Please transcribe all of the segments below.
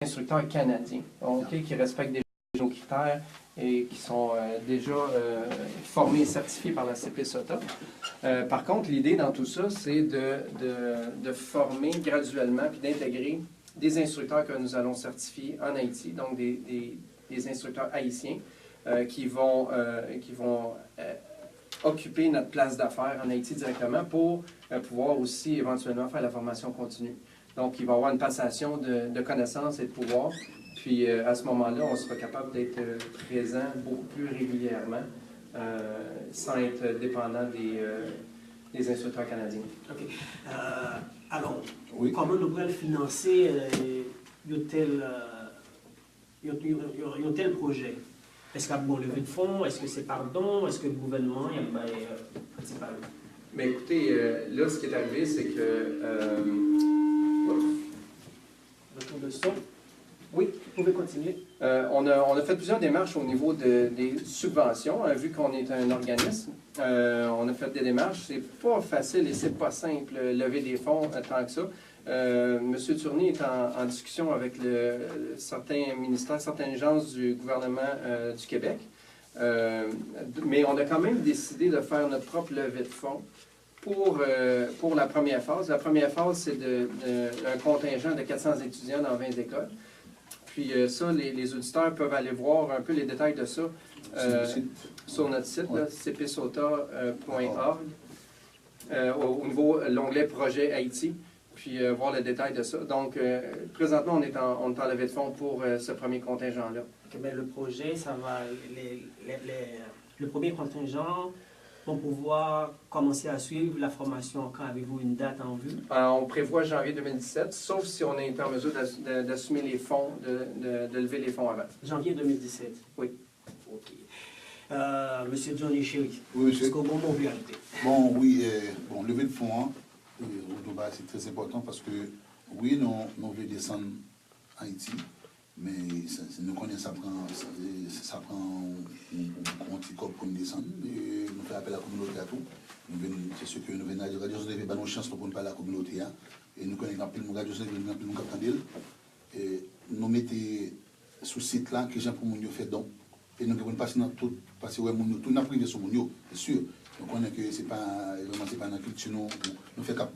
instructeurs canadiens, okay, qui respectent déjà nos critères et qui sont déjà formés et certifiés par la CPSOTA. Par contre, l'idée dans tout ça, c'est de former graduellement puis d'intégrer des instructeurs que nous allons certifier en Haïti, donc des instructeurs haïtiens qui vont occuper notre place d'affaires en Haïti directement pour pouvoir aussi éventuellement faire la formation continue. Donc, il va y avoir une passation de connaissances et de pouvoirs. Puis, à ce moment-là, on sera capable d'être présent beaucoup plus régulièrement sans être dépendant des instructeurs canadiens. OK. Alors, oui. Comment nous pouvons financer un tel projet? Est-ce qu'il y a bon levée de fonds? Est-ce que c'est par don? Est-ce que le gouvernement y a principalement? Mais écoutez, là, ce qui est arrivé, c'est que... Retour de son. Oui, vous pouvez continuer. On a fait plusieurs démarches au niveau des subventions, vu qu'on est un organisme. On a fait des démarches. C'est pas facile et c'est pas simple, lever des fonds tant que ça. M. Tourny est en discussion avec certains ministères, certaines agences du gouvernement du Québec. Mais on a quand même décidé de faire notre propre levée de fonds pour la première phase. La première phase, c'est un contingent de 400 étudiants dans 20 écoles. Puis ça, les auditeurs peuvent aller voir un peu les détails de ça sur notre site, ouais. cpsota.org, au niveau l'onglet Projet Haïti, puis voir le détail de ça. Donc, présentement, on est en levée de fonds pour ce premier contingent-là. Okay, mais le projet, ça va, le premier contingent vont pouvoir commencer à suivre la formation. Quand avez-vous une date en vue? On prévoit janvier 2017, sauf si on est en mesure d'assumer les fonds, de lever les fonds avant. Janvier 2017? Oui. OK. Monsieur Johnny Chéri, oui, jusqu'au moment où vous arrêtez. Bon, oui, lever de fonds, c'est très important parce que, oui, nous voulons descendre en Haïti, mais nous connaissons ça prend un petit corps pour nous descendre. Et nous faisons appel à la communauté à tout. C'est ce que nous venons à dire. Radio Soleil pas nos chances pour ne pas la communauté. Et nous connaissons plus de Radio Soleil, nous plus de Capitandil. Et nous mettons sur ce site là que les gens pour nous faire donc. Et nous pouvons passer dans tout, parce que tout n'a privé sur nous, c'est sûr. Donc on est que c'est pas dans la culture, nous faisons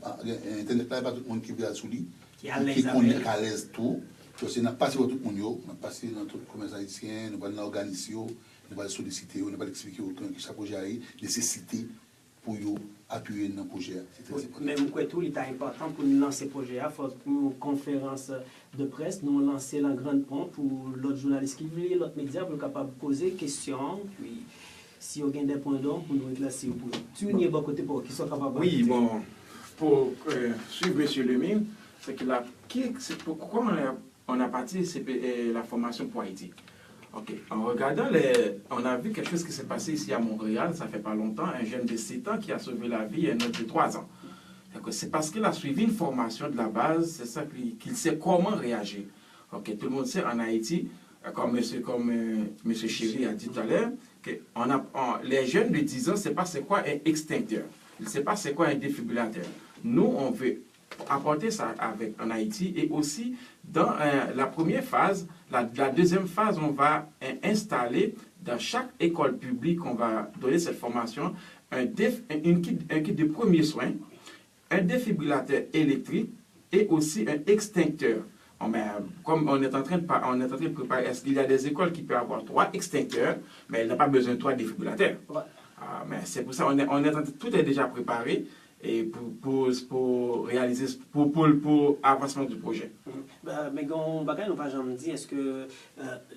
Internet là, pas tout le monde qui vit sous lui, qui connaît à l'aise tout. Donc c'est n'a passé dans tout le monde, on a passé dans tout le commerce haïtien, nous allons organiser, nous allons solliciter, nous allons expliquer que chaque projet a une nécessité pour appuyer dans le projet. Mais vous croyez tout, il est important pour nous lancer le projet. Il faut une conférence de presse, nous lancer la grande pompe pour l'autre journaliste qui veut, l'autre média pour être capable de poser des questions. Puis, si vous avez des points d'ordre, pour nous classer. Tu n'y es pas côté pour qu'ils soient capables de... Oui, bon, pour suivre M. Lemire, c'est que pourquoi on a parti la formation pour Haïti. Ok. En regardant on a vu quelque chose qui s'est passé ici à Montréal, ça fait pas longtemps, un jeune de 7 ans qui a sauvé la vie et un autre de 3 ans. C'est parce qu'il a suivi une formation de la base, c'est ça qu'il sait comment réagir. Ok. Tout le monde sait en Haïti, comme M. Chéri a dit tout à l'heure, que les jeunes de 10 ans ne savent pas c'est quoi un extincteur, ils ne savent pas c'est quoi un défibrillateur. Nous, on veut apporter ça en Haïti et aussi dans la première phase, la deuxième phase, on va installer dans chaque école publique, on va donner cette formation, un kit de premiers soins, un défibrillateur électrique et aussi un extincteur. Comme on est en train de préparer, est-ce qu'il y a des écoles qui peuvent avoir 3 extincteurs, mais elles n'ont pas besoin de 3 défibrillateurs. Ouais. Mais c'est pour ça tout est déjà préparé. Et pour réaliser, pour avancement du projet. Mais quand on va jamais dire, est-ce que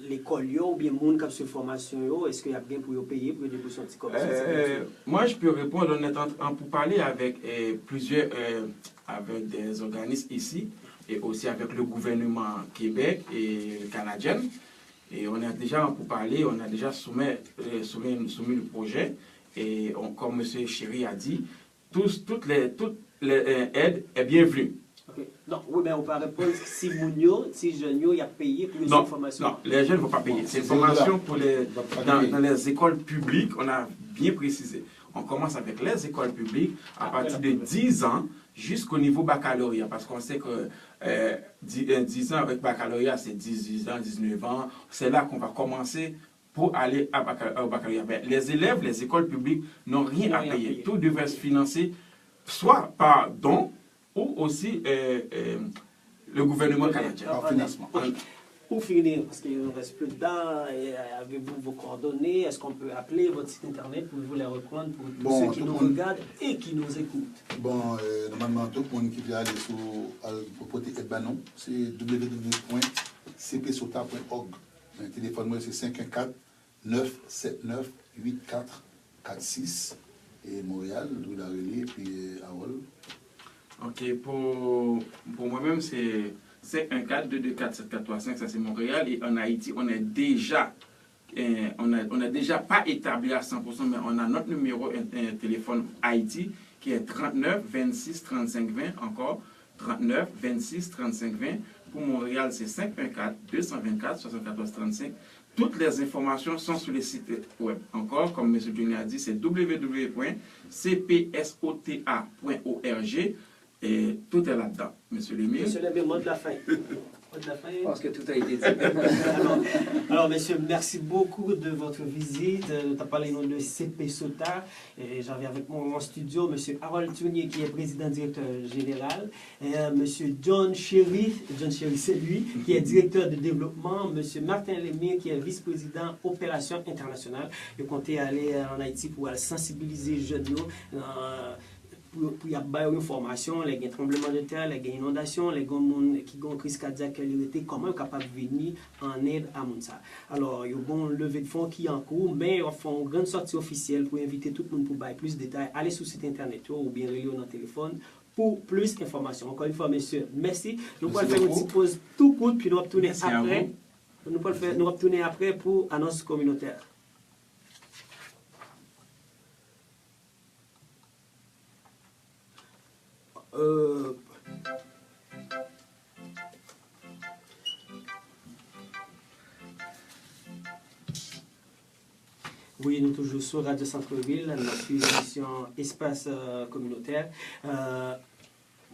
l'école ou bien le monde qui a cette formation, est-ce qu'il y a bien pour payer pour des bourses comme ça? Moi, je peux répondre, on est pour parler avec plusieurs, avec des organismes ici, et aussi avec le gouvernement Québec et canadien. Et on a déjà pour parler, on a déjà soumis le projet, et comme M. Chéri a dit, toutes les aides est bienvenue. Okay. Non, oui, mais on va répondre si jeunes, il a payé pour les informations. Non, les jeunes ne vont pas payer. C'est une formation pour dans les écoles publiques, on a bien précisé. On commence avec les écoles publiques à partir de 10 ans jusqu'au niveau baccalauréat, parce qu'on sait que 10 ans avec baccalauréat, c'est 18 ans, 19 ans, c'est là qu'on va commencer pour aller au baccalauréat. Mais les élèves, les écoles publiques n'ont rien à payer. Tout devrait se financer soit par don ou aussi le gouvernement canadien. Par financement. Pour finir, parce qu'il ne reste plus de temps, avez-vous vos coordonnées? Est-ce qu'on peut appeler votre site internet? Pouvez-vous les reprendre pour ceux qui nous regardent et qui nous écoutent? Bon, normalement, tout le monde qui veut aller pour porter aide banon, c'est www.cpsota.org. Le téléphone, moi, c'est 514-979-8446. Et Montréal, Louis-la-Relais, puis Harold. Ok, pour moi-même, c'est 514-224-7435, ça c'est Montréal. Et en Haïti, on est déjà, on a déjà pas établi à 100%, mais on a notre numéro téléphone Haïti qui est 39 26 35 20, encore 39 26 35 20. Pour Montréal, c'est 514-224 74 35. Toutes les informations sont sur le site web. Encore, comme M. Johnny a dit, c'est www.cpsota.org et tout est là-dedans. M. Lémy. Monsieur Lémy, mot de la fin. Je pense que tout a été dit. alors, monsieur, merci beaucoup de votre visite. Nous avons parlé de CPSota. J'avais avec moi en studio monsieur Harold Tournier, qui est président-directeur général. Et monsieur John Sherry, c'est lui, qui est directeur de développement. Monsieur Martin Lémy, qui est vice-président opérations internationales. Il comptait aller en Haïti pour sensibiliser les jeunes pour y avoir une formation, les tremblements de terre, les inondations, les gens qui ont une crise cardiaque, comment ils sont capables de venir en aide à Mounsa. Alors, il y a une levée de fonds qui est en cours, mais ils font une grande sortie officielle pour inviter tout le monde pour avoir plus de détails. Allez sur le site internet ou bien relire dans le téléphone pour plus d'informations. Encore une fois, messieurs, merci. Nous allons faire une petite pause tout court, puis nous allons retourner après. Nous allons retourner après pour annonce communautaire. Oui, nous toujours sur Radio Centre-Ville, notre émission Espace communautaire.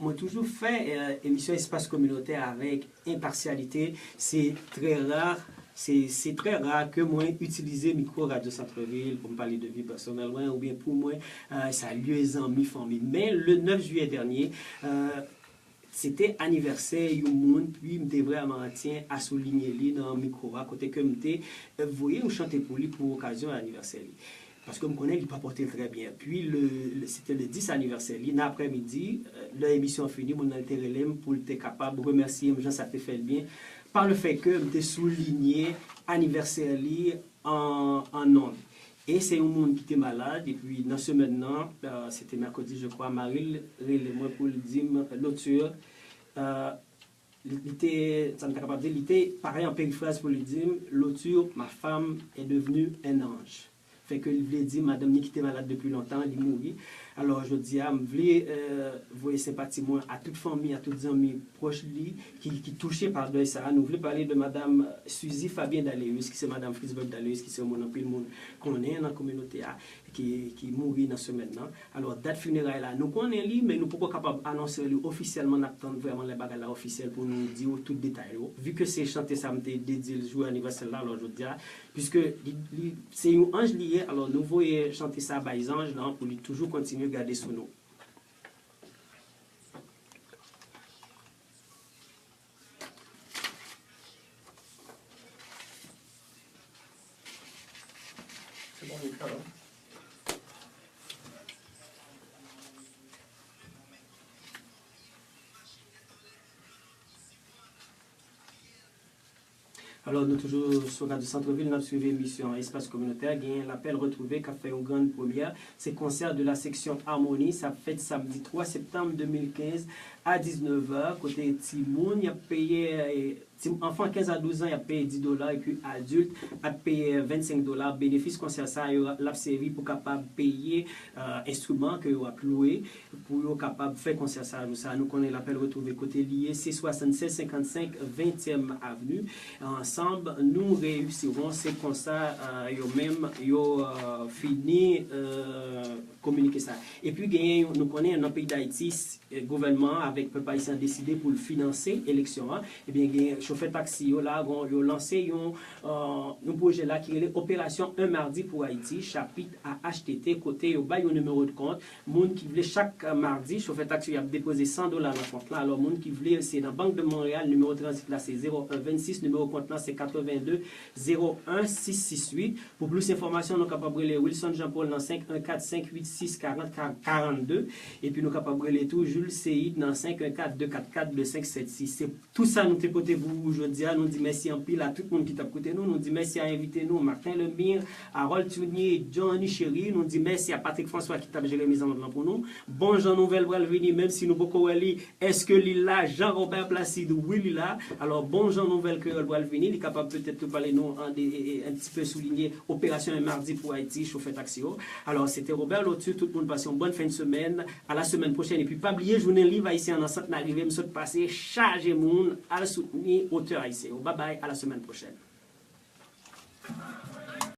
Moi, toujours fait émission Espace communautaire avec impartialité. C'est très rare. C'est très rare que moi utilise micro Radio Centre-Ville pour me parler de vie personnelle ou bien pour moi ça lieu amis famille. Mais le 9 juillet dernier, c'était anniversaire du monde, puis je vraiment tiens à souligner lui dans le micro à côté que je voyais nous chanter pour lui pour l'occasion de l'anniversaire. Parce que je connais, il ne pas porté très bien. Puis, c'était le 10 anniversaire. L'après-midi, l'émission finie, mon intérêt pour être capable de remercier les gens, ça te fait bien. Par le fait que je souligné l'anniversaire en ondes. Et c'est un monde qui était malade. Et puis, dans ce maintenant, c'était mercredi, je crois, Marie, moi pour le dire, l'auteur, il était pareil en périphrase pour le dire, l'auteur, ma femme est devenue un ange. Fait que il voulait dire, madame qui était malade depuis longtemps, elle est morte. Alors, je dis, je voulais voir sympathie à toute famille, à toutes les amis proches de lui, qui touchaient par deuil ça. Nous voulons parler de madame Suzy Fabien Daléus, qui c'est madame Frisberg Daléus, qui c'est mon empile monde qu'on est dans la communauté, qui mourit dans ce maintenant. Alors, date funéraire là, nous connaissons lui, mais nous ne sommes pas capables d'annoncer lui officiellement, n'attendons vraiment les bagages là officiels pour nous dire tout le détail. Vu que c'est chanté samedi, dédié le jour anniversaire là, alors je dis, puisque c'est un ange lié, alors nous voyons chanter ça à les anges là, pour lui toujours continuer à garder sous nous. C'est bon, les gars, hein? Alors, nous toujours sur Radio Centre-Ville, nous suivons l'émission Espace communautaire. Il y a l'appel retrouvé qui a fait une grande première. C'est le concert de la section Harmonie. Ça fait samedi 3 septembre 2015 à 19h. Côté Timoun, il a payé, enfant 15 à 12 ans, il a payé $10 et puis adulte a payé $25. Bénéfice concert ça, il a servi pour capable payer instruments que vous avez loué pour être capable de faire concert ça. Nous connaissons l'appel retrouvé côté lié, c'est 7655 20e avenue. Ensemble, nous réussirons ces concerts, même fini communiquer ça. Et puis, nous connaissons dans le pays d'Haïti, le gouvernement avec le peuple haïtien a décidé pour le financer l'élection. Et bien, les chauffeurs taxi, là, ils ont lancé un projet là qui est l'opération Un mardi pour Haïti, chapitre à HTT, côté, il y a un numéro de compte. Monde qui voulait chaque mardi, chauffeur taxi, a déposé $100 dans le compte là. Alors, monde qui voulait, c'est dans la Banque de Montréal, numéro de transit là, c'est 0126, numéro de compte là, c'est 82 01 668. Pour plus d'informations, nous sommes capables de Wilson Jean-Paul dans 514 586 40 42. Et puis, nous sommes capables de tout Jules Seyd dans 514 244 2576. C'est tout ça, nous t'ai côté vous aujourd'hui. Nous disons merci en pile à tout le monde qui t'a côté nous. Nous disons merci à inviter nous, Martin Lemire, Harold Tournier, Johnny Chéri. Nous disons merci à Patrick François qui t'a géré mes enfants pour nous. Bon Jean Nouvel va venir, même si nous beaucoup est-ce que Lila, Jean-Robert Placide, oui Lila. Alors, bon Jean Nouvel que va venir. Il est capable peut-être de parler nous un petit peu souligner opération un mardi pour Haïti, chauffeur taxi. Alors, c'était Robert Lotu. Tout le monde passe une bonne fin de semaine. À la semaine prochaine. Et puis, pas oublier, journée livre haïtien en centre d'arrivée. Je me suis passé, chargé monde à soutenir auteur haïtien. Bye bye, à la semaine prochaine.